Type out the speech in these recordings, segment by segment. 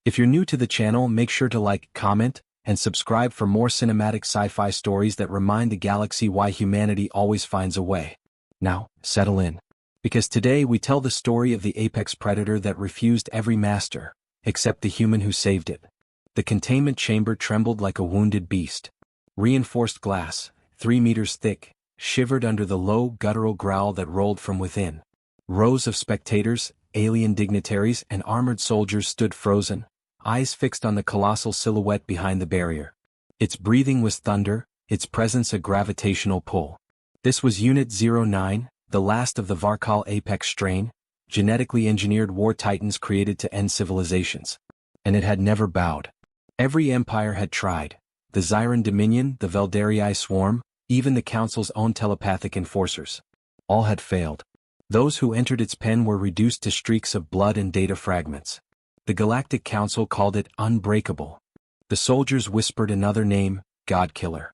If you're new to the channel, make sure to like, comment, and subscribe for more cinematic sci-fi stories that remind the galaxy why humanity always finds a way. Now, settle in. Because today we tell the story of the apex predator that refused every master, except the human who saved it. The containment chamber trembled like a wounded beast. Reinforced glass, 3 meters thick, shivered under the low, guttural growl that rolled from within. Rows of spectators, alien dignitaries, and armored soldiers stood frozen, eyes fixed on the colossal silhouette behind the barrier. Its breathing was thunder, its presence a gravitational pull. This was Unit 09, the last of the Varkal apex strain, genetically engineered war titans created to end civilizations. And it had never bowed. Every empire had tried. The Zyran Dominion, the Veldarii Swarm, even the Council's own telepathic enforcers. All had failed. Those who entered its pen were reduced to streaks of blood and data fragments. The Galactic Council called it unbreakable. The soldiers whispered another name, Godkiller.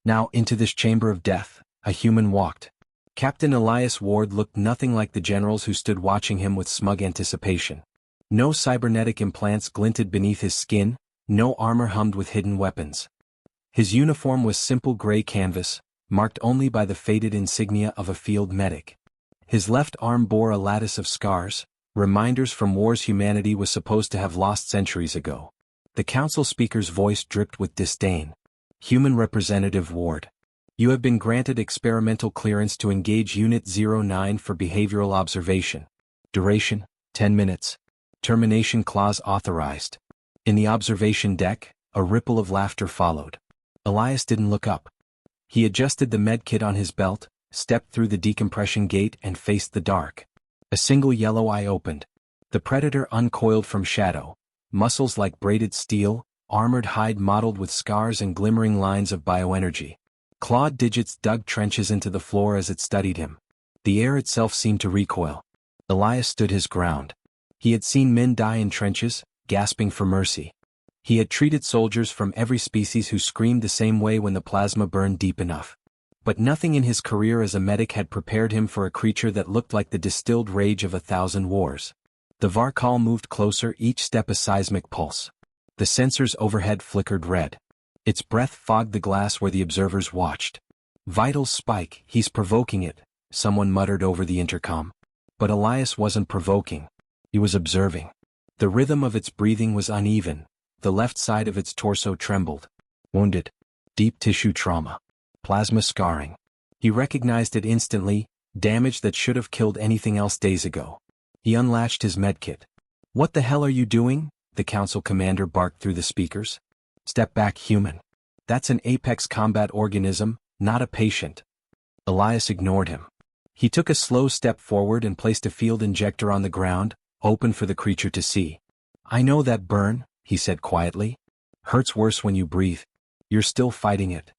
Now into this chamber of death, a human walked. Captain Elias Ward looked nothing like the generals who stood watching him with smug anticipation. No cybernetic implants glinted beneath his skin, no armor hummed with hidden weapons. His uniform was simple gray canvas, marked only by the faded insignia of a field medic. His left arm bore a lattice of scars, reminders from wars humanity was supposed to have lost centuries ago. The council speaker's voice dripped with disdain. Human Representative Ward. You have been granted experimental clearance to engage Unit 09 for behavioral observation. Duration, 10 minutes. Termination clause authorized. In the observation deck, a ripple of laughter followed. Elias didn't look up. He adjusted the medkit on his belt, stepped through the decompression gate and faced the dark. A single yellow eye opened. The predator uncoiled from shadow, muscles like braided steel, armored hide mottled with scars and glimmering lines of bioenergy. Clawed digits dug trenches into the floor as it studied him. The air itself seemed to recoil. Elias stood his ground. He had seen men die in trenches, gasping for mercy. He had treated soldiers from every species who screamed the same way when the plasma burned deep enough. But nothing in his career as a medic had prepared him for a creature that looked like the distilled rage of 1,000 wars. The Varkal moved closer, each step a seismic pulse. The sensors overhead flickered red. Its breath fogged the glass where the observers watched. Vitals spike, he's provoking it, someone muttered over the intercom. But Elias wasn't provoking. He was observing. The rhythm of its breathing was uneven. The left side of its torso trembled. Wounded. Deep tissue trauma. Plasma scarring. He recognized it instantly, damage that should have killed anything else days ago. He unlatched his medkit. What the hell are you doing? The council commander barked through the speakers. Step back, human. That's an apex combat organism, not a patient. Elias ignored him. He took a slow step forward and placed a field injector on the ground, open for the creature to see. I know that burn, he said quietly. Hurts worse when you breathe. You're still fighting it.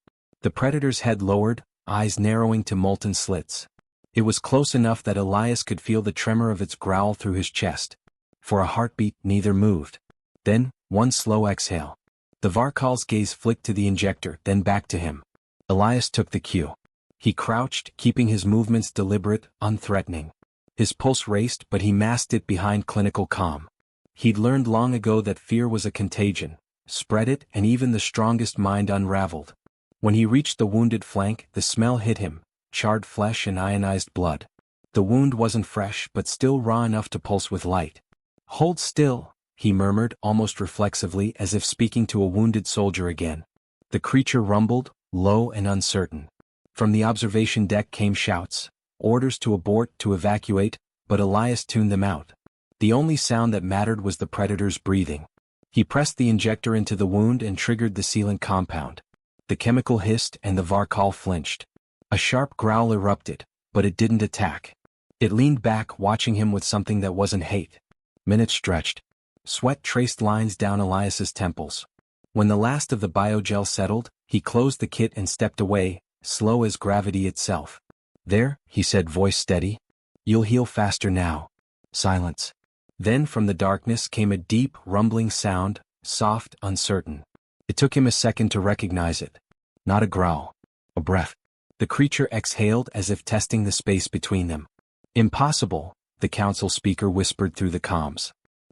The predator's head lowered, eyes narrowing to molten slits. It was close enough that Elias could feel the tremor of its growl through his chest. For a heartbeat, neither moved. Then, one slow exhale. The Varkal's gaze flicked to the injector, then back to him. Elias took the cue. He crouched, keeping his movements deliberate, unthreatening. His pulse raced, but he masked it behind clinical calm. He'd learned long ago that fear was a contagion. Spread it, and even the strongest mind unraveled. When he reached the wounded flank, the smell hit him, charred flesh and ionized blood. The wound wasn't fresh, but still raw enough to pulse with light. Hold still, he murmured, almost reflexively, as if speaking to a wounded soldier again. The creature rumbled, low and uncertain. From the observation deck came shouts, orders to abort, to evacuate, but Elias tuned them out. The only sound that mattered was the predator's breathing. He pressed the injector into the wound and triggered the sealant compound. The chemical hissed and the Varkal flinched. A sharp growl erupted, but it didn't attack. It leaned back, watching him with something that wasn't hate. Minutes stretched. Sweat traced lines down Elias's temples. When the last of the biogel settled, he closed the kit and stepped away, slow as gravity itself. There, he said, voice steady. You'll heal faster now. Silence. Then from the darkness came a deep, rumbling sound, soft, uncertain. It took him a second to recognize it. Not a growl. A breath. The creature exhaled as if testing the space between them. Impossible, the council speaker whispered through the comms.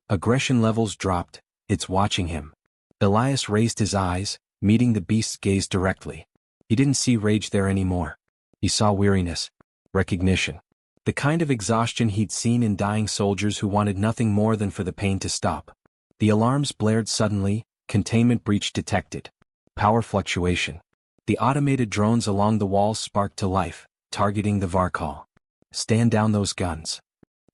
Aggression levels dropped, It's watching him. Elias raised his eyes, meeting the beast's gaze directly. He didn't see rage there anymore. He saw weariness, recognition. The kind of exhaustion he'd seen in dying soldiers who wanted nothing more than for the pain to stop. The alarms blared suddenly, containment breach detected. Power fluctuation. The automated drones along the walls sparked to life, targeting the Varkal. Stand down those guns.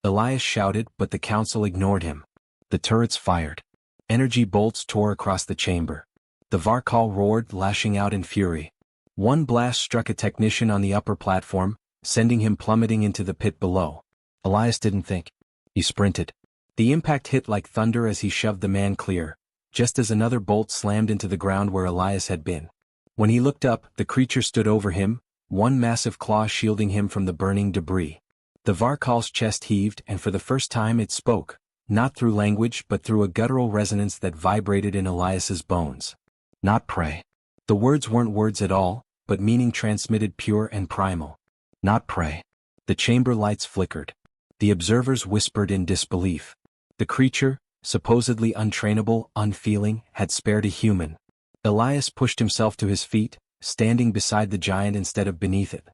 Elias shouted, but the council ignored him. The turrets fired. Energy bolts tore across the chamber. The Varkal roared, lashing out in fury. One blast struck a technician on the upper platform, sending him plummeting into the pit below. Elias didn't think. He sprinted. The impact hit like thunder as he shoved the man clear, just as another bolt slammed into the ground where Elias had been. When he looked up, the creature stood over him, one massive claw shielding him from the burning debris. The Varkal's chest heaved, and for the first time it spoke, not through language but through a guttural resonance that vibrated in Elias's bones. Not prey. The words weren't words at all, but meaning transmitted pure and primal. Not prey. The chamber lights flickered. The observers whispered in disbelief. The creature, supposedly untrainable, unfeeling, had spared a human. Elias pushed himself to his feet, standing beside the giant instead of beneath it.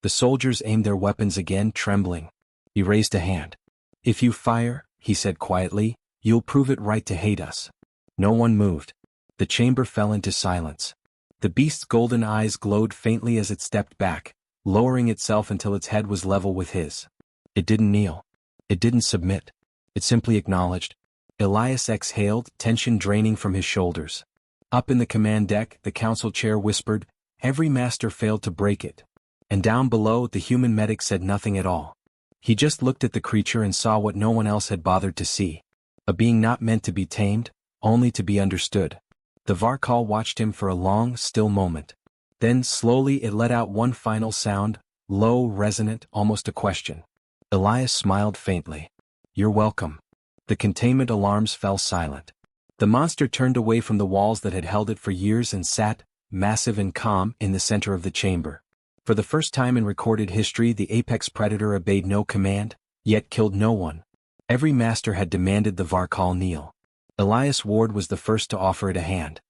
The soldiers aimed their weapons again, trembling. He raised a hand. If you fire, he said quietly, you'll prove it right to hate us. No one moved. The chamber fell into silence. The beast's golden eyes glowed faintly as it stepped back, lowering itself until its head was level with his. It didn't kneel. It didn't submit. It simply acknowledged. Elias exhaled, tension draining from his shoulders. Up in the command deck, the council chair whispered, every master failed to break it. And down below, the human medic said nothing at all. He just looked at the creature and saw what no one else had bothered to see. A being not meant to be tamed, only to be understood. The Varkal watched him for a long, still moment. Then, slowly it let out one final sound, low, resonant, almost a question. Elias smiled faintly. You're welcome. The containment alarms fell silent. The monster turned away from the walls that had held it for years and sat, massive and calm, in the center of the chamber. For the first time in recorded history, the apex predator obeyed no command, yet killed no one. Every master had demanded the Varkal kneel. Elias Ward was the first to offer it a hand.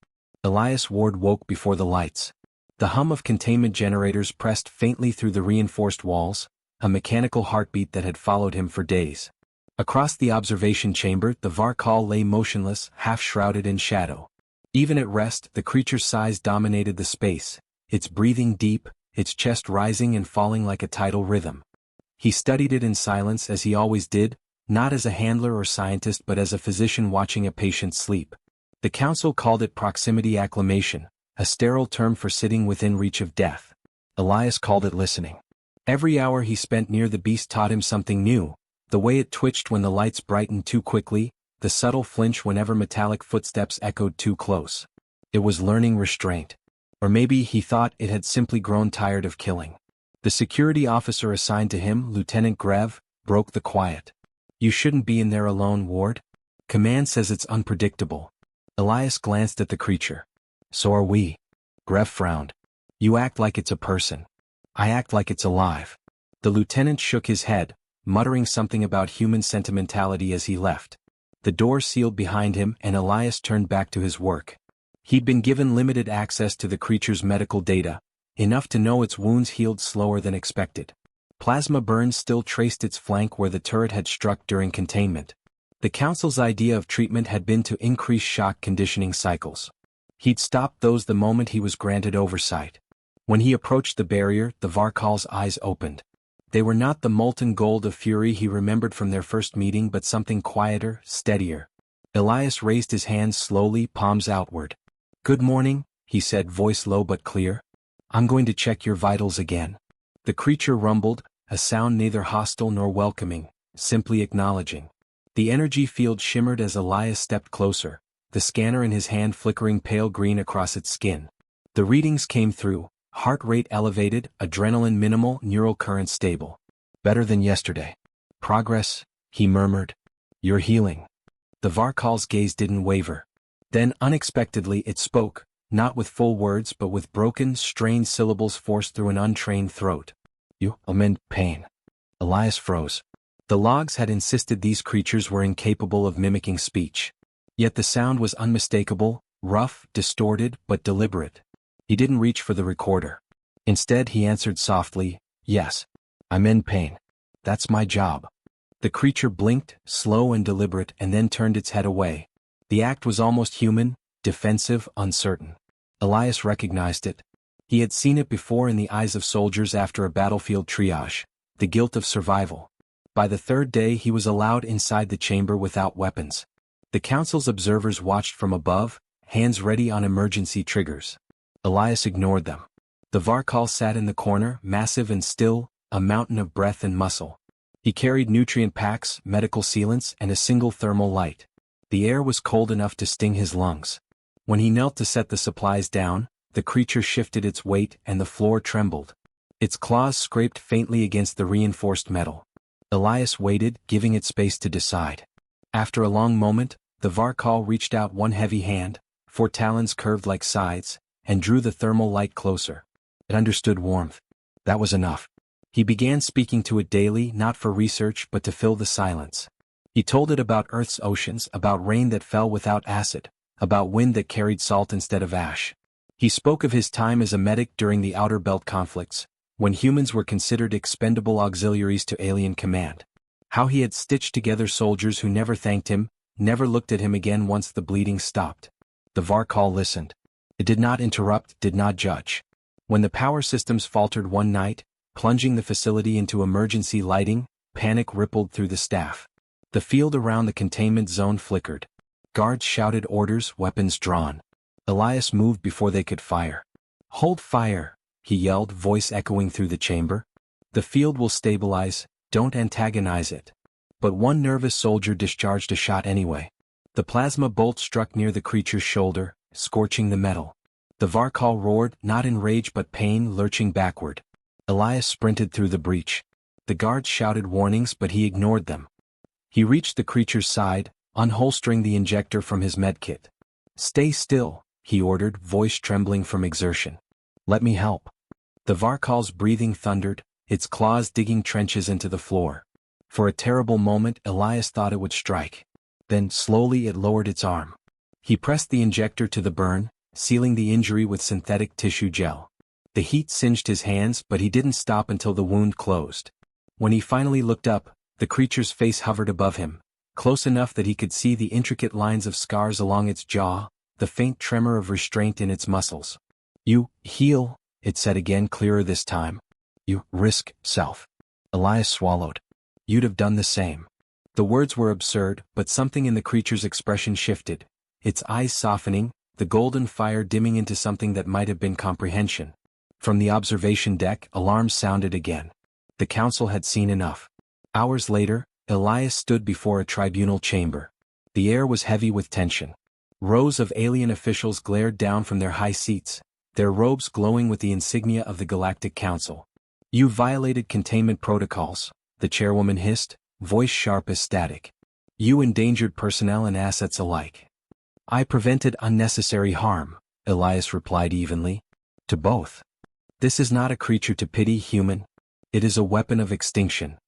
Elias Ward woke before the lights. The hum of containment generators pressed faintly through the reinforced walls, a mechanical heartbeat that had followed him for days. Across the observation chamber, the Varkal lay motionless, half-shrouded in shadow. Even at rest, the creature's size dominated the space, its breathing deep, its chest rising and falling like a tidal rhythm. He studied it in silence as he always did, not as a handler or scientist but as a physician watching a patient sleep. The council called it proximity acclimation, a sterile term for sitting within reach of death. Elias called it listening. Every hour he spent near the beast taught him something new, the way it twitched when the lights brightened too quickly, the subtle flinch whenever metallic footsteps echoed too close. It was learning restraint. Or maybe he thought it had simply grown tired of killing. The security officer assigned to him, Lieutenant Grev, broke the quiet. You shouldn't be in there alone, Ward. Command says it's unpredictable. Elias glanced at the creature. So are we. Grev frowned. You act like it's a person. I act like it's alive. The lieutenant shook his head, muttering something about human sentimentality as he left. The door sealed behind him and Elias turned back to his work. He'd been given limited access to the creature's medical data, enough to know its wounds healed slower than expected. Plasma burns still traced its flank where the turret had struck during containment. The council's idea of treatment had been to increase shock conditioning cycles. He'd stopped those the moment he was granted oversight. When he approached the barrier, the Varkal's eyes opened. They were not the molten gold of fury he remembered from their first meeting but something quieter, steadier. Elias raised his hands slowly, palms outward. Good morning, he said, voice low but clear. I'm going to check your vitals again. The creature rumbled, a sound neither hostile nor welcoming, simply acknowledging. The energy field shimmered as Elias stepped closer, the scanner in his hand flickering pale green across its skin. The readings came through, heart rate elevated, adrenaline minimal, neural current stable. Better than yesterday. Progress, he murmured. You're healing. The Varkal's gaze didn't waver. Then unexpectedly it spoke, not with full words but with broken, strained syllables forced through an untrained throat. You amend pain. Elias froze. The logs had insisted these creatures were incapable of mimicking speech. Yet the sound was unmistakable, rough, distorted, but deliberate. He didn't reach for the recorder. Instead he answered softly, "Yes. I'm in pain. That's my job." The creature blinked, slow and deliberate, and then turned its head away. The act was almost human, defensive, uncertain. Elias recognized it. He had seen it before in the eyes of soldiers after a battlefield triage, the guilt of survival. By the third day he was allowed inside the chamber without weapons. The council's observers watched from above, hands ready on emergency triggers. Elias ignored them. The Varkal sat in the corner, massive and still, a mountain of breath and muscle. He carried nutrient packs, medical sealants, and a single thermal light. The air was cold enough to sting his lungs. When he knelt to set the supplies down, the creature shifted its weight and the floor trembled. Its claws scraped faintly against the reinforced metal. Elias waited, giving it space to decide. After a long moment, the Varkal reached out one heavy hand, 4 talons curved like scythes, and drew the thermal light closer. It understood warmth. That was enough. He began speaking to it daily, not for research but to fill the silence. He told it about Earth's oceans, about rain that fell without acid, about wind that carried salt instead of ash. He spoke of his time as a medic during the Outer Belt conflicts, when humans were considered expendable auxiliaries to alien command. How he had stitched together soldiers who never thanked him, never looked at him again once the bleeding stopped. The Varkal listened. It did not interrupt, did not judge. When the power systems faltered one night, plunging the facility into emergency lighting, panic rippled through the staff. The field around the containment zone flickered. Guards shouted orders, weapons drawn. Elias moved before they could fire. "Hold fire," he yelled, voice echoing through the chamber. "The field will stabilize, don't antagonize it." But one nervous soldier discharged a shot anyway. The plasma bolt struck near the creature's shoulder, scorching the metal. The Varkal roared, not in rage but pain, lurching backward. Elias sprinted through the breach. The guards shouted warnings but he ignored them. He reached the creature's side, unholstering the injector from his medkit. "Stay still," he ordered, voice trembling from exertion. "Let me help." The Varkal's breathing thundered, its claws digging trenches into the floor. For a terrible moment Elias thought it would strike. Then, slowly it lowered its arm. He pressed the injector to the burn, sealing the injury with synthetic tissue gel. The heat singed his hands but he didn't stop until the wound closed. When he finally looked up, the creature's face hovered above him, close enough that he could see the intricate lines of scars along its jaw, the faint tremor of restraint in its muscles. "You heal," it said again, clearer this time. "You risk self." Elias swallowed. "You'd have done the same." The words were absurd, but something in the creature's expression shifted, its eyes softening, the golden fire dimming into something that might have been comprehension. From the observation deck, alarms sounded again. The council had seen enough. Hours later, Elias stood before a tribunal chamber. The air was heavy with tension. Rows of alien officials glared down from their high seats, their robes glowing with the insignia of the Galactic Council. "You violated containment protocols," the chairwoman hissed, voice sharp as static. "You endangered personnel and assets alike." "I prevented unnecessary harm," Elias replied evenly. "To both. This is not a creature to pity, human. It is a weapon of extinction."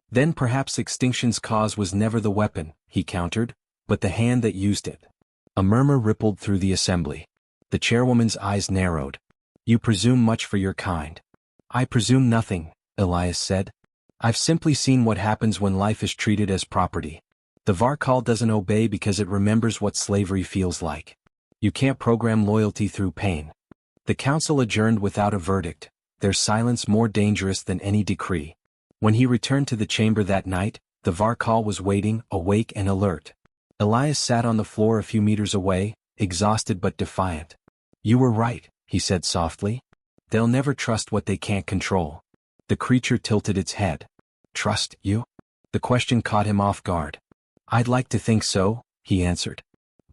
"Then perhaps extinction's cause was never the weapon," he countered, "but the hand that used it." A murmur rippled through the assembly. The chairwoman's eyes narrowed. "You presume much for your kind." "I presume nothing," Elias said. "I've simply seen what happens when life is treated as property. The Varkal doesn't obey because it remembers what slavery feels like. You can't program loyalty through pain." The council adjourned without a verdict, their silence more dangerous than any decree. When he returned to the chamber that night, the Varkal was waiting, awake and alert. Elias sat on the floor a few meters away, exhausted but defiant. "You were right," he said softly. "They'll never trust what they can't control." The creature tilted its head. "Trust you?" The question caught him off guard. "I'd like to think so," he answered.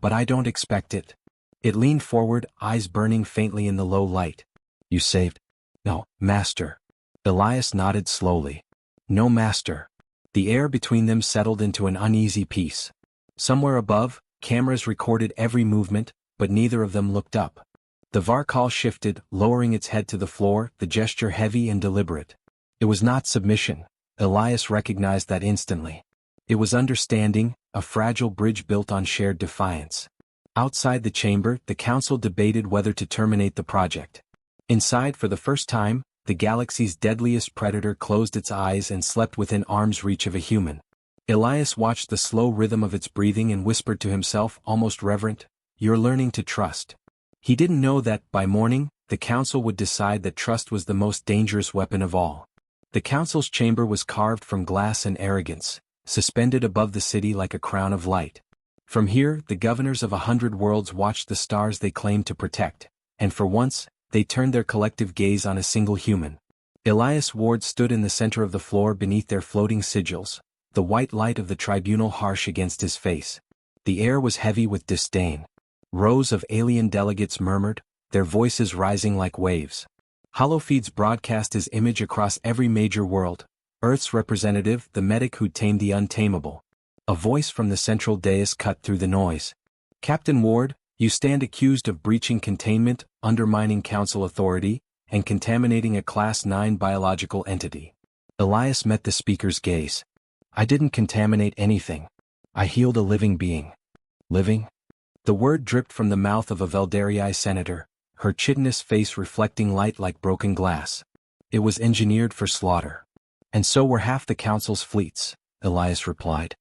"But I don't expect it." It leaned forward, eyes burning faintly in the low light. "You saved?" "No, master." Elias nodded slowly. "No, master." The air between them settled into an uneasy peace. Somewhere above, cameras recorded every movement, but neither of them looked up. The Varkal shifted, lowering its head to the floor, the gesture heavy and deliberate. It was not submission. Elias recognized that instantly. It was understanding, a fragile bridge built on shared defiance. Outside the chamber, the council debated whether to terminate the project. Inside, for the first time, the galaxy's deadliest predator closed its eyes and slept within arm's reach of a human. Elias watched the slow rhythm of its breathing and whispered to himself, almost reverent, "You're learning to trust." He didn't know that, by morning, the council would decide that trust was the most dangerous weapon of all. The council's chamber was carved from glass and arrogance, suspended above the city like a crown of light. From here, the governors of 100 worlds watched the stars they claimed to protect, and for once, they turned their collective gaze on a single human. Elias Ward stood in the center of the floor beneath their floating sigils, the white light of the tribunal harsh against his face. The air was heavy with disdain. Rows of alien delegates murmured, their voices rising like waves. Holofeeds broadcast his image across every major world. Earth's representative, the medic who'd tamed the untamable. A voice from the central dais cut through the noise. "Captain Ward, you stand accused of breaching containment, undermining council authority, and contaminating a Class 9 biological entity." Elias met the speaker's gaze. "I didn't contaminate anything. I healed a living being." "Living?" The word dripped from the mouth of a Veldarii senator, her chitinous face reflecting light like broken glass. "It was engineered for slaughter. And so were half the council's fleets," Elias replied.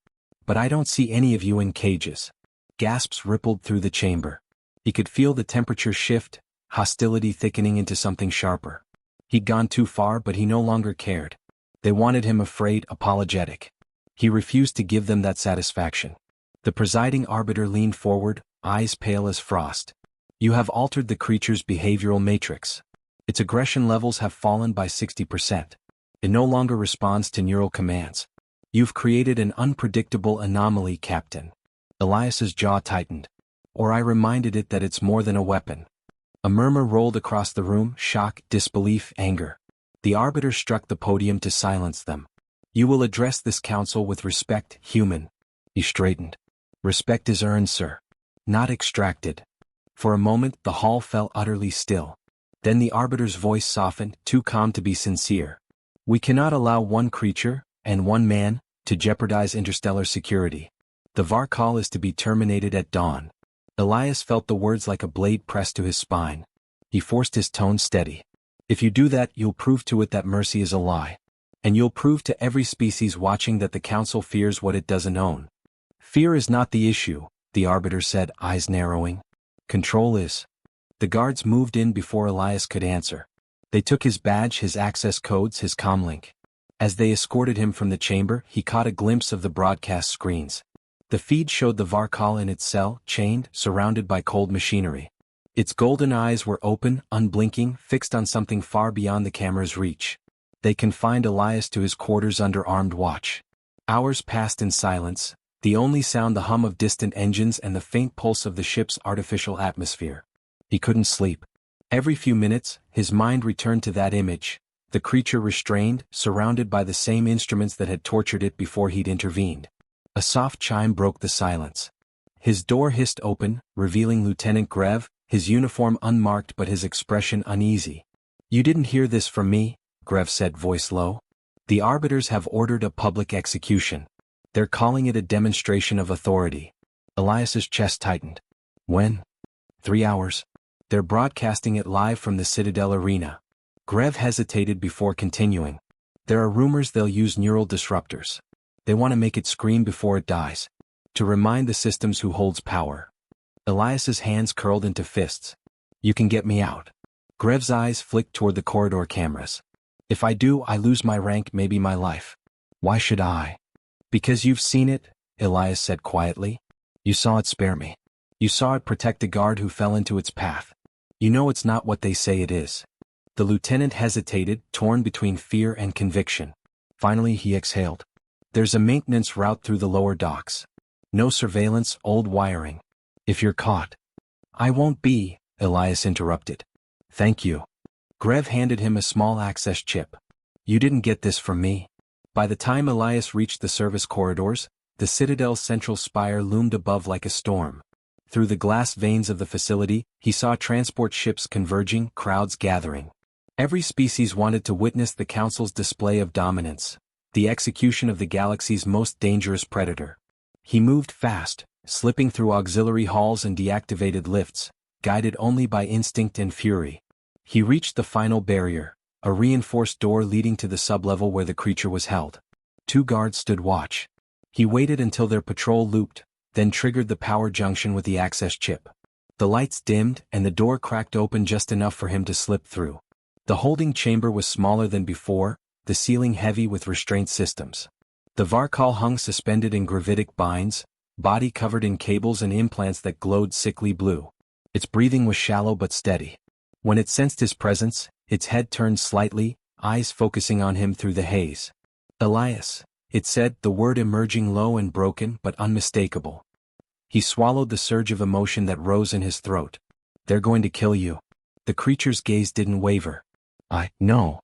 "But I don't see any of you in cages." Gasps rippled through the chamber. He could feel the temperature shift, hostility thickening into something sharper. He'd gone too far, but he no longer cared. They wanted him afraid, apologetic. He refused to give them that satisfaction. The presiding arbiter leaned forward, eyes pale as frost. "You have altered the creature's behavioral matrix. Its aggression levels have fallen by 60%. It no longer responds to neural commands. You've created an unpredictable anomaly, Captain." Elias's jaw tightened. "Or I reminded it that it's more than a weapon." A murmur rolled across the room, shock, disbelief, anger. The arbiter struck the podium to silence them. "You will address this council with respect, human." He straightened. "Respect is earned, sir. Not extracted." For a moment, the hall fell utterly still. Then the arbiter's voice softened, too calm to be sincere. "We cannot allow one creature, and one man, to jeopardize interstellar security. The Varkal is to be terminated at dawn." Elias felt the words like a blade pressed to his spine. He forced his tone steady. "If you do that, you'll prove to it that mercy is a lie. And you'll prove to every species watching that the council fears what it doesn't own." "Fear is not the issue," the arbiter said, eyes narrowing. "Control is." The guards moved in before Elias could answer. They took his badge, his access codes, his comlink. As they escorted him from the chamber, he caught a glimpse of the broadcast screens. The feed showed the Varkal in its cell, chained, surrounded by cold machinery. Its golden eyes were open, unblinking, fixed on something far beyond the camera's reach. They confined Elias to his quarters under armed watch. Hours passed in silence, the only sound the hum of distant engines and the faint pulse of the ship's artificial atmosphere. He couldn't sleep. Every few minutes, his mind returned to that image, the creature restrained, surrounded by the same instruments that had tortured it before he'd intervened. A soft chime broke the silence. His door hissed open, revealing Lieutenant Grev, his uniform unmarked but his expression uneasy. "You didn't hear this from me," Grev said, voice low. "The arbiters have ordered a public execution. They're calling it a demonstration of authority." Elias's chest tightened. "When?" 3 hours. They're broadcasting it live from the Citadel Arena." Grev hesitated before continuing. "There are rumors they'll use neural disruptors. They want to make it scream before it dies. To remind the systems who holds power." Elias's hands curled into fists. "You can get me out." Grev's eyes flicked toward the corridor cameras. "If I do, I lose my rank, maybe my life." "Why should I?" "Because you've seen it," Elias said quietly. "You saw it spare me. You saw it protect a guard who fell into its path. You know it's not what they say it is." The lieutenant hesitated, torn between fear and conviction. Finally he exhaled. "There's a maintenance route through the lower docks. No surveillance, old wiring. If you're caught—" "I won't be," Elias interrupted. "Thank you." Grev handed him a small access chip. "You didn't get this from me." By the time Elias reached the service corridors, the Citadel's central spire loomed above like a storm. Through the glass veins of the facility, he saw transport ships converging, crowds gathering. Every species wanted to witness the council's display of dominance. the execution of the galaxy's most dangerous predator. He moved fast, slipping through auxiliary halls and deactivated lifts, guided only by instinct and fury. He reached the final barrier, a reinforced door leading to the sublevel where the creature was held. 2 guards stood watch. He waited until their patrol looped, then triggered the power junction with the access chip. The lights dimmed and the door cracked open just enough for him to slip through. The holding chamber was smaller than before, the ceiling heavy with restraint systems. The Varkal hung suspended in gravitic binds, body covered in cables and implants that glowed sickly blue. Its breathing was shallow but steady. When it sensed his presence, its head turned slightly, eyes focusing on him through the haze. "Elias," it said, the word emerging low and broken but unmistakable. He swallowed the surge of emotion that rose in his throat. "They're going to kill you." The creature's gaze didn't waver. No.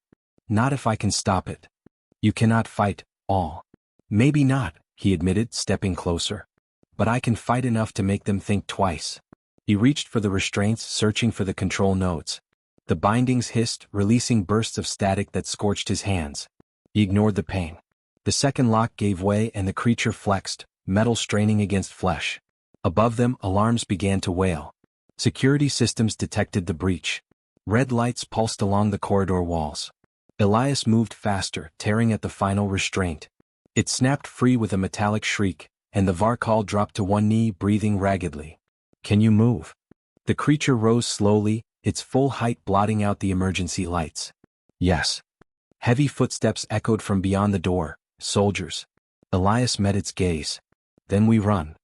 Not if I can stop it." "You cannot fight, all." "Maybe not," he admitted, stepping closer. "But I can fight enough to make them think twice." He reached for the restraints, searching for the control nodes. The bindings hissed, releasing bursts of static that scorched his hands. He ignored the pain. The second lock gave way and the creature flexed, metal straining against flesh. Above them, alarms began to wail. Security systems detected the breach. Red lights pulsed along the corridor walls. Elias moved faster, tearing at the final restraint. It snapped free with a metallic shriek, and the Varkal dropped to one knee, breathing raggedly. "Can you move?" The creature rose slowly, its full height blotting out the emergency lights. "Yes." Heavy footsteps echoed from beyond the door. "Soldiers." Elias met its gaze. "Then we run."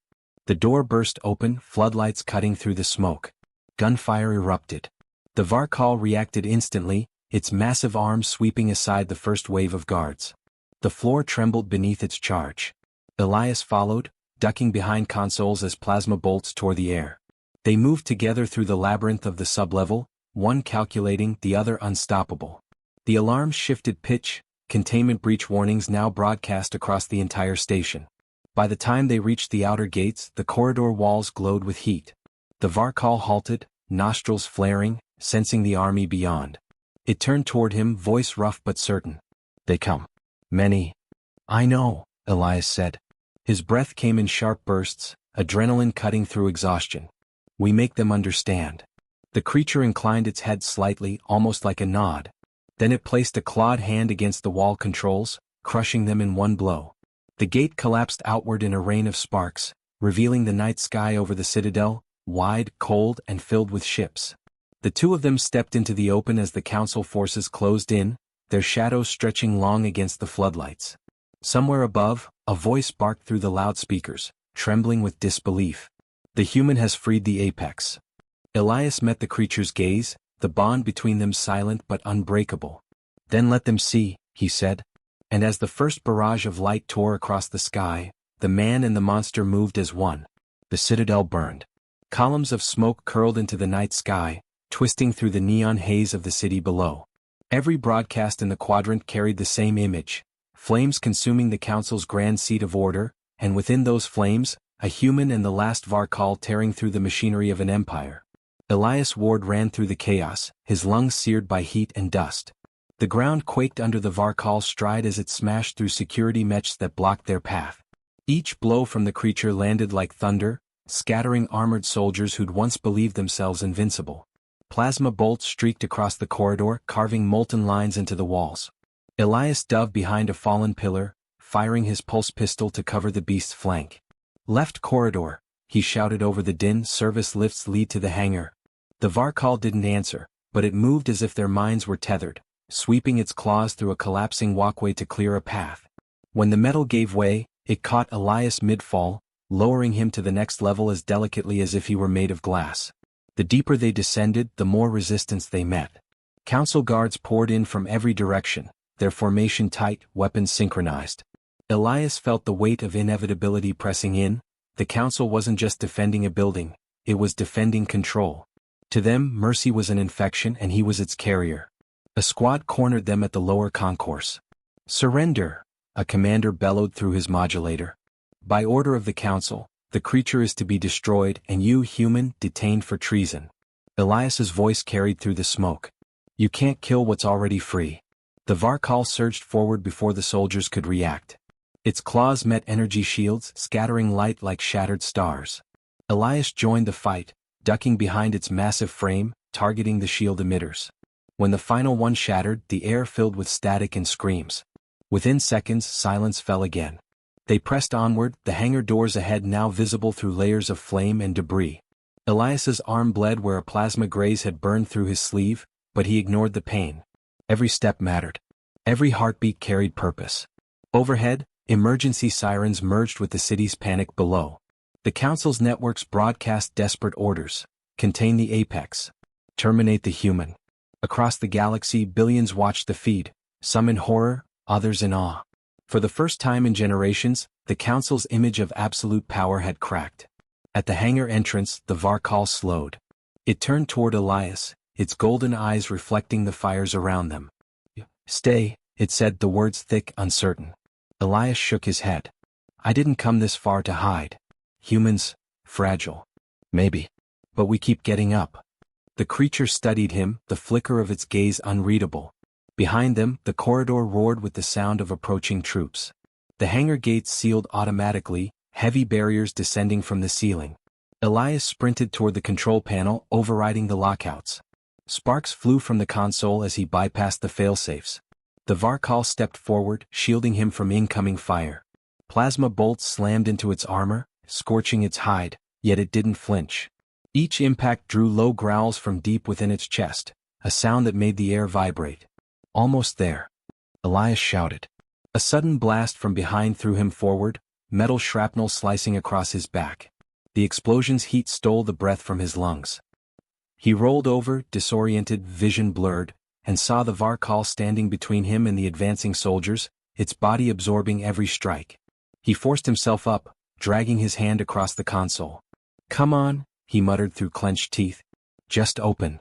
The door burst open, floodlights cutting through the smoke. Gunfire erupted. The Varkal reacted instantly, its massive arms sweeping aside the first wave of guards. The floor trembled beneath its charge. Elias followed, ducking behind consoles as plasma bolts tore the air. They moved together through the labyrinth of the sublevel, one calculating, the other unstoppable. The alarms shifted pitch, containment breach warnings now broadcast across the entire station. By the time they reached the outer gates, the corridor walls glowed with heat. The Varkal halted, nostrils flaring, sensing the army beyond. It turned toward him, voice rough but certain. "They come. Many." "I know," Elias said. His breath came in sharp bursts, adrenaline cutting through exhaustion. "We make them understand." The creature inclined its head slightly, almost like a nod. Then it placed a clawed hand against the wall controls, crushing them in one blow. The gate collapsed outward in a rain of sparks, revealing the night sky over the citadel, wide, cold, and filled with ships. The 2 of them stepped into the open as the council forces closed in, their shadows stretching long against the floodlights. Somewhere above, a voice barked through the loudspeakers, trembling with disbelief. "The human has freed the apex." Elias met the creature's gaze, the bond between them silent but unbreakable. "Then let them see," he said. And as the first barrage of light tore across the sky, the man and the monster moved as one. The citadel burned. Columns of smoke curled into the night sky, twisting through the neon haze of the city below. Every broadcast in the quadrant carried the same image, flames consuming the council's grand seat of order, and within those flames, a human and the last Varkal tearing through the machinery of an empire. Elias Ward ran through the chaos, his lungs seared by heat and dust. The ground quaked under the Varkal's stride as it smashed through security meches that blocked their path. Each blow from the creature landed like thunder, scattering armored soldiers who'd once believed themselves invincible. Plasma bolts streaked across the corridor, carving molten lines into the walls. Elias dove behind a fallen pillar, firing his pulse pistol to cover the beast's flank. "Left corridor," he shouted over the din. "Service lifts lead to the hangar." The Varkal didn't answer, but it moved as if their minds were tethered, sweeping its claws through a collapsing walkway to clear a path. When the metal gave way, it caught Elias mid-fall, lowering him to the next level as delicately as if he were made of glass. The deeper they descended, the more resistance they met. Council guards poured in from every direction, their formation tight, weapons synchronized. Elias felt the weight of inevitability pressing in. The council wasn't just defending a building, it was defending control. To them, mercy was an infection and he was its carrier. A squad cornered them at the lower concourse. "Surrender," a commander bellowed through his modulator. "By order of the council, the creature is to be destroyed and you, human, detained for treason." Elias's voice carried through the smoke. "You can't kill what's already free." The Varkal surged forward before the soldiers could react. Its claws met energy shields, scattering light like shattered stars. Elias joined the fight, ducking behind its massive frame, targeting the shield emitters. When the final one shattered, the air filled with static and screams. Within seconds, silence fell again. They pressed onward, the hangar doors ahead now visible through layers of flame and debris. Elias's arm bled where a plasma graze had burned through his sleeve, but he ignored the pain. Every step mattered. Every heartbeat carried purpose. Overhead, emergency sirens merged with the city's panic below. The Council's networks broadcast desperate orders. Contain the apex. Terminate the human. Across the galaxy, billions watched the feed, some in horror, others in awe. For the first time in generations, the Council's image of absolute power had cracked. At the hangar entrance, the Varkal slowed. It turned toward Elias, its golden eyes reflecting the fires around them. "Stay," it said, the words thick, uncertain. Elias shook his head. "I didn't come this far to hide. Humans, fragile. Maybe. But we keep getting up." The creature studied him, the flicker of its gaze unreadable. Behind them, the corridor roared with the sound of approaching troops. The hangar gates sealed automatically, heavy barriers descending from the ceiling. Elias sprinted toward the control panel, overriding the lockouts. Sparks flew from the console as he bypassed the failsafes. The Varkal stepped forward, shielding him from incoming fire. Plasma bolts slammed into its armor, scorching its hide, yet it didn't flinch. Each impact drew low growls from deep within its chest, a sound that made the air vibrate. "Almost there," Elias shouted. A sudden blast from behind threw him forward, metal shrapnel slicing across his back. The explosion's heat stole the breath from his lungs. He rolled over, disoriented, vision blurred, and saw the Varkal standing between him and the advancing soldiers, its body absorbing every strike. He forced himself up, dragging his hand across the console. "Come on," he muttered through clenched teeth. "Just open."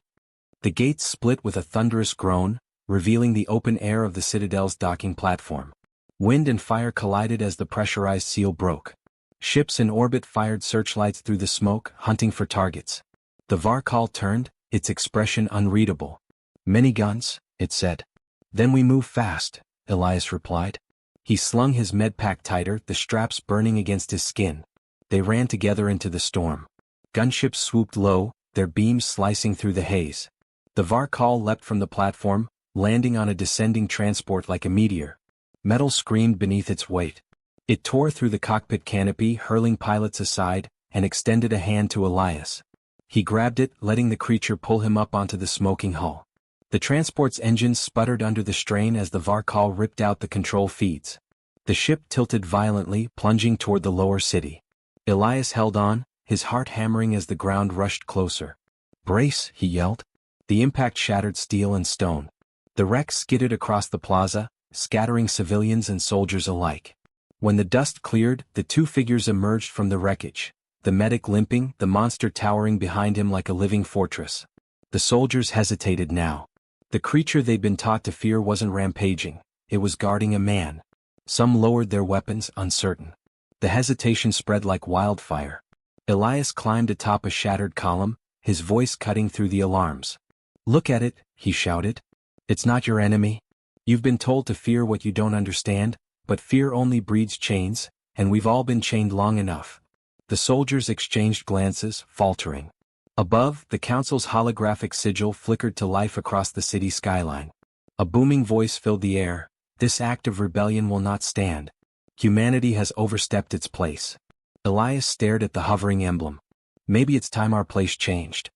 The gates split with a thunderous groan, revealing the open air of the Citadel's docking platform. Wind and fire collided as the pressurized seal broke. Ships in orbit fired searchlights through the smoke, hunting for targets. The Varkal turned, its expression unreadable. "Many guns," it said. "Then we move fast," Elias replied. He slung his medpack tighter, the straps burning against his skin. They ran together into the storm. Gunships swooped low, their beams slicing through the haze. The Varkal leapt from the platform, landing on a descending transport like a meteor. Metal screamed beneath its weight. It tore through the cockpit canopy, hurling pilots aside, and extended a hand to Elias. He grabbed it, letting the creature pull him up onto the smoking hull. The transport's engines sputtered under the strain as the Varkal ripped out the control feeds. The ship tilted violently, plunging toward the lower city. Elias held on, his heart hammering as the ground rushed closer. "Brace," he yelled. The impact shattered steel and stone. The wreck skidded across the plaza, scattering civilians and soldiers alike. When the dust cleared, the two figures emerged from the wreckage, the medic limping, the monster towering behind him like a living fortress. The soldiers hesitated now. The creature they'd been taught to fear wasn't rampaging, it was guarding a man. Some lowered their weapons, uncertain. The hesitation spread like wildfire. Elias climbed atop a shattered column, his voice cutting through the alarms. "Look at it," he shouted. "It's not your enemy. You've been told to fear what you don't understand, but fear only breeds chains, and we've all been chained long enough." The soldiers exchanged glances, faltering. Above, the Council's holographic sigil flickered to life across the city skyline. A booming voice filled the air. "This act of rebellion will not stand. Humanity has overstepped its place." Elias stared at the hovering emblem. "Maybe it's time our place changed."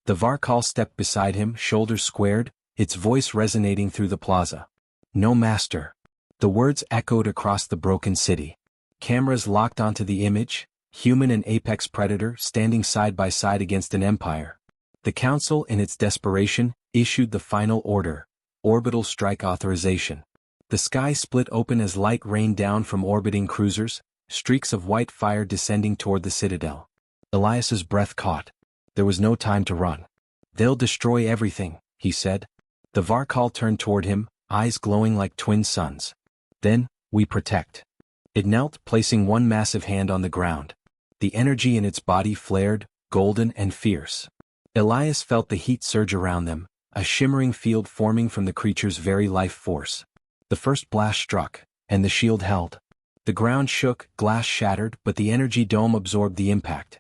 The Varkal stepped beside him, shoulders squared, its voice resonating through the plaza. "No master." The words echoed across the broken city. Cameras locked onto the image, human and apex predator standing side by side against an empire. The Council, in its desperation, issued the final order: orbital strike authorization. The sky split open as light rained down from orbiting cruisers, streaks of white fire descending toward the Citadel. Elias's breath caught. There was no time to run. "They'll destroy everything," he said. The Varkal turned toward him, eyes glowing like twin suns. "Then, we protect." It knelt, placing one massive hand on the ground. The energy in its body flared, golden and fierce. Elias felt the heat surge around them, a shimmering field forming from the creature's very life force. The first blast struck, and the shield held. The ground shook, glass shattered, but the energy dome absorbed the impact.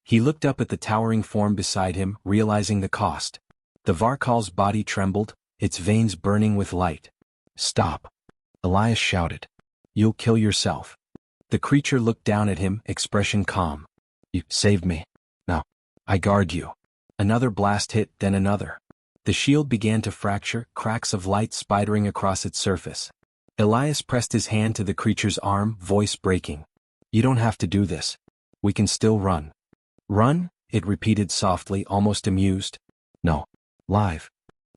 He looked up at the towering form beside him, realizing the cost. The Varkal's body trembled, its veins burning with light. "Stop!" Elias shouted. "You'll kill yourself." The creature looked down at him, expression calm. "You saved me. Now, I guard you." Another blast hit, then another. The shield began to fracture, cracks of light spidering across its surface. Elias pressed his hand to the creature's arm, voice breaking. "You don't have to do this. We can still run." "Run?" it repeated softly, almost amused. "No. Live."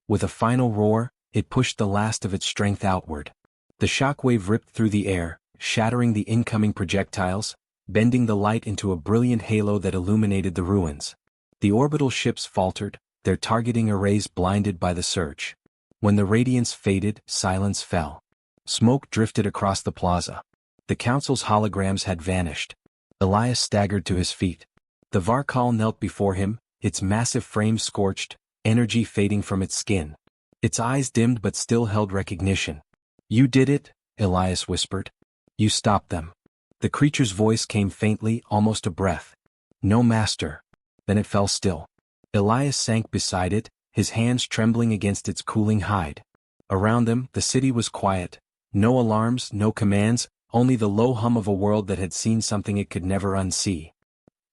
With a final roar, it pushed the last of its strength outward. The shockwave ripped through the air, shattering the incoming projectiles, bending the light into a brilliant halo that illuminated the ruins. The orbital ships faltered, their targeting arrays blinded by the surge. When the radiance faded, silence fell. Smoke drifted across the plaza. The council's holograms had vanished. Elias staggered to his feet. The Varkal knelt before him, its massive frame scorched, energy fading from its skin. Its eyes dimmed but still held recognition. "You did it," Elias whispered. "You stopped them." The creature's voice came faintly, almost a breath. "No, master." Then it fell still. Elias sank beside it, his hands trembling against its cooling hide. Around them, the city was quiet. No alarms, no commands, only the low hum of a world that had seen something it could never unsee.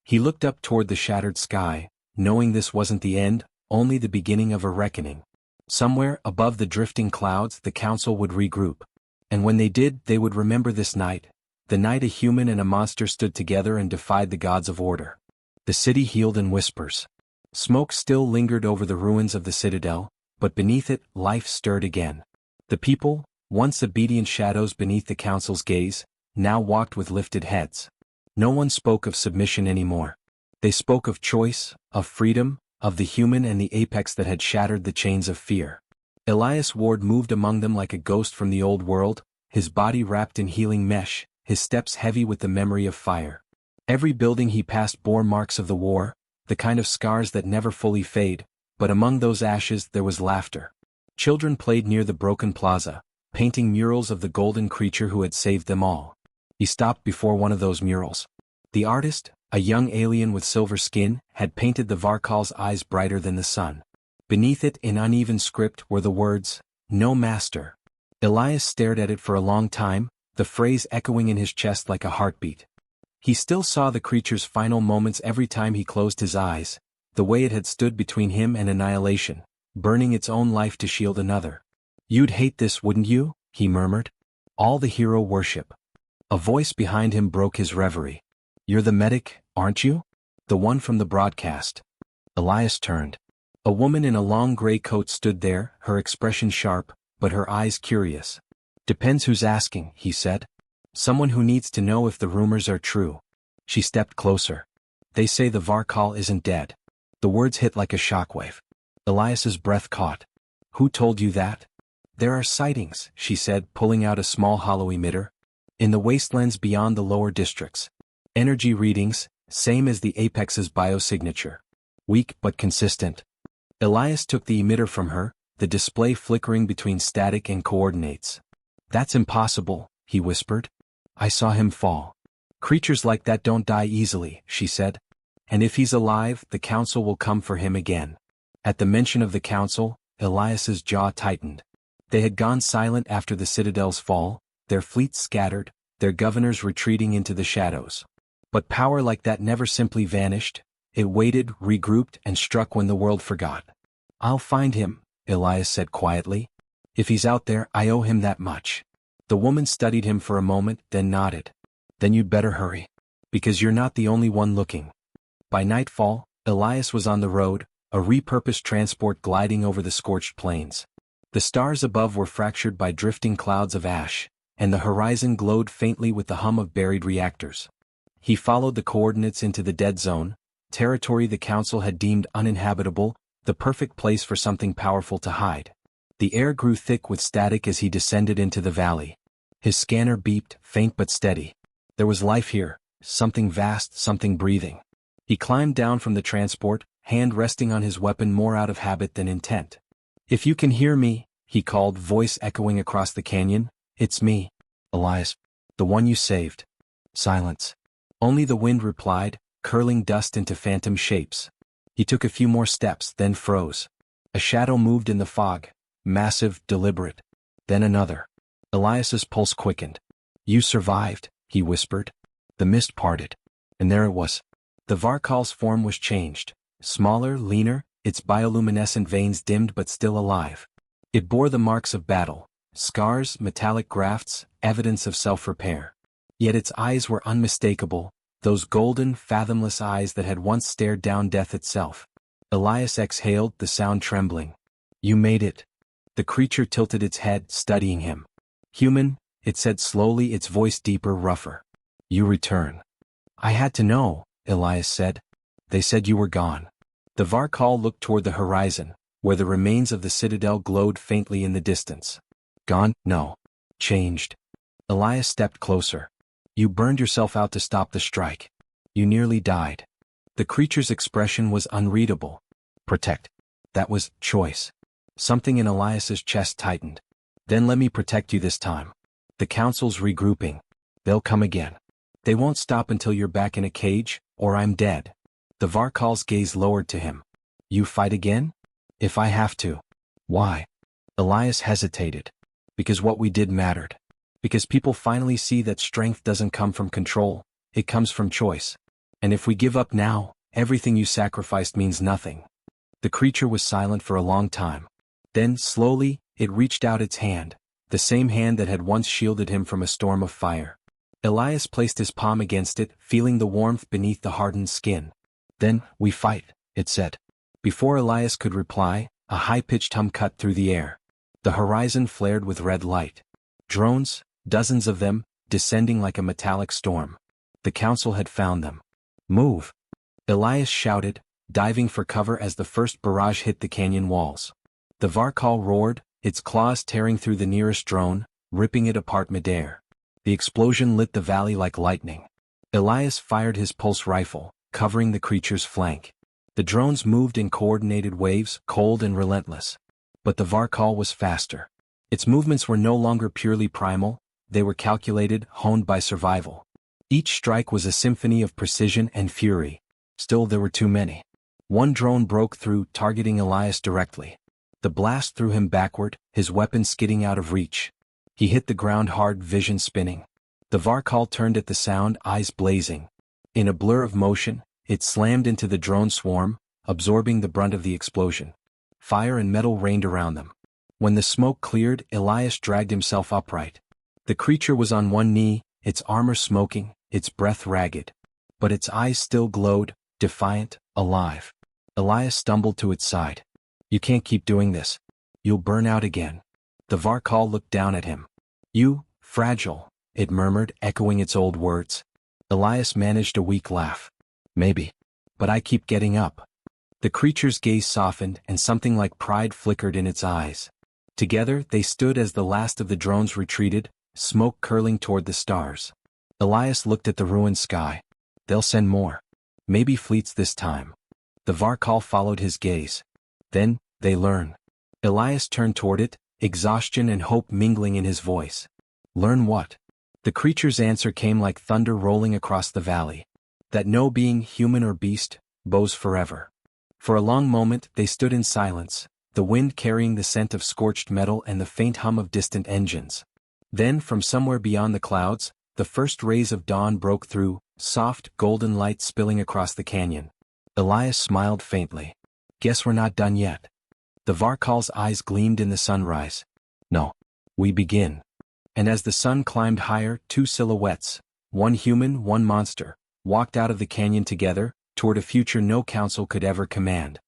He looked up toward the shattered sky, knowing this wasn't the end, only the beginning of a reckoning. Somewhere above the drifting clouds, the council would regroup. And when they did, they would remember this night, the night a human and a monster stood together and defied the gods of order. The city healed in whispers. Smoke still lingered over the ruins of the citadel, but beneath it, life stirred again. The people, once obedient shadows beneath the council's gaze, now walked with lifted heads. No one spoke of submission anymore. They spoke of choice, of freedom, of the human and the apex that had shattered the chains of fear. Elias Ward moved among them like a ghost from the old world, his body wrapped in healing mesh, his steps heavy with the memory of fire. Every building he passed bore marks of the war, the kind of scars that never fully fade, but among those ashes there was laughter. Children played near the broken plaza, painting murals of the golden creature who had saved them all. He stopped before one of those murals. The artist, a young alien with silver skin, had painted the Varkal's eyes brighter than the sun. Beneath it, in uneven script, were the words, "No, master." Elias stared at it for a long time, the phrase echoing in his chest like a heartbeat. He still saw the creature's final moments every time he closed his eyes, the way it had stood between him and annihilation, burning its own life to shield another. "You'd hate this, wouldn't you?" he murmured. "All the hero worship." A voice behind him broke his reverie. "You're the medic, aren't you? The one from the broadcast." Elias turned. A woman in a long gray coat stood there, her expression sharp, but her eyes curious. "Depends who's asking," he said. "Someone who needs to know if the rumors are true." She stepped closer. "They say the Varkal isn't dead." The words hit like a shockwave. Elias's breath caught. "Who told you that?" "There are sightings," she said, pulling out a small hollow emitter. "In the wastelands beyond the lower districts. Energy readings, same as the Apex's biosignature. Weak but consistent." Elias took the emitter from her, the display flickering between static and coordinates. "That's impossible," he whispered. "I saw him fall." "Creatures like that don't die easily," she said. "And if he's alive, the council will come for him again." At the mention of the council, Elias's jaw tightened. They had gone silent after the citadel's fall, their fleets scattered, their governors retreating into the shadows. But power like that never simply vanished. It waited, regrouped, and struck when the world forgot. "I'll find him," Elias said quietly. "If he's out there, I owe him that much." The woman studied him for a moment, then nodded. "Then you'd better hurry. Because you're not the only one looking." By nightfall, Elias was on the road, a repurposed transport gliding over the scorched plains. The stars above were fractured by drifting clouds of ash, and the horizon glowed faintly with the hum of buried reactors. He followed the coordinates into the dead zone, territory the council had deemed uninhabitable, the perfect place for something powerful to hide. The air grew thick with static as he descended into the valley. His scanner beeped, faint but steady. There was life here, something vast, something breathing. He climbed down from the transport, hand resting on his weapon more out of habit than intent. If you can hear me, he called, voice echoing across the canyon. It's me, Elias. The one you saved. Silence. Only the wind replied, curling dust into phantom shapes. He took a few more steps, then froze. A shadow moved in the fog, massive, deliberate. Then another. Elias's pulse quickened. You survived, he whispered. The mist parted. And there it was. The Varkal's form was changed. Smaller, leaner, its bioluminescent veins dimmed but still alive. It bore the marks of battle. Scars, metallic grafts, evidence of self-repair. Yet its eyes were unmistakable, those golden, fathomless eyes that had once stared down death itself. Elias exhaled, the sound trembling. You made it. The creature tilted its head, studying him. Human, it said slowly, its voice deeper, rougher. You return. I had to know, Elias said. They said you were gone. The Varkal looked toward the horizon, where the remains of the citadel glowed faintly in the distance. Gone? No. Changed. Elias stepped closer. You burned yourself out to stop the strike. You nearly died. The creature's expression was unreadable. Protect. That was choice. Something in Elias's chest tightened. Then let me protect you this time. The council's regrouping. They'll come again. They won't stop until you're back in a cage, or I'm dead. The Varkal's gaze lowered to him. You fight again? If I have to. Why? Elias hesitated. Because what we did mattered. Because people finally see that strength doesn't come from control, it comes from choice. And if we give up now, everything you sacrificed means nothing. The creature was silent for a long time. Then, slowly, it reached out its hand, the same hand that had once shielded him from a storm of fire. Elias placed his palm against it, feeling the warmth beneath the hardened skin. Then, we fight, it said. Before Elias could reply, a high-pitched hum cut through the air. The horizon flared with red light. Drones, dozens of them, descending like a metallic storm. The council had found them. Move! Elias shouted, diving for cover as the first barrage hit the canyon walls. The Varkal roared, its claws tearing through the nearest drone, ripping it apart midair. The explosion lit the valley like lightning. Elias fired his pulse rifle, covering the creature's flank. The drones moved in coordinated waves, cold and relentless. But the Varkal was faster. Its movements were no longer purely primal, they were calculated, honed by survival. Each strike was a symphony of precision and fury. Still, there were too many. One drone broke through, targeting Elias directly. The blast threw him backward, his weapon skidding out of reach. He hit the ground hard, vision spinning. The Varkal turned at the sound, eyes blazing. In a blur of motion, it slammed into the drone swarm, absorbing the brunt of the explosion. Fire and metal rained around them. When the smoke cleared, Elias dragged himself upright. The creature was on one knee, its armor smoking, its breath ragged. But its eyes still glowed, defiant, alive. Elias stumbled to its side. You can't keep doing this. You'll burn out again. The Varkal looked down at him. You, fragile, it murmured, echoing its old words. Elias managed a weak laugh. Maybe. But I keep getting up. The creature's gaze softened and something like pride flickered in its eyes. Together, they stood as the last of the drones retreated, smoke curling toward the stars. Elias looked at the ruined sky. They'll send more. Maybe fleets this time. The Varkal followed his gaze. Then, they learn. Elias turned toward it, exhaustion and hope mingling in his voice. Learn what? The creature's answer came like thunder rolling across the valley. That no being, human or beast, bows forever. For a long moment, they stood in silence, the wind carrying the scent of scorched metal and the faint hum of distant engines. Then, from somewhere beyond the clouds, the first rays of dawn broke through, soft, golden light spilling across the canyon. Elias smiled faintly. Guess we're not done yet. The Varkal's eyes gleamed in the sunrise. No. We begin. And as the sun climbed higher, two silhouettes, one human, one monster, walked out of the canyon together, toward a future no council could ever command.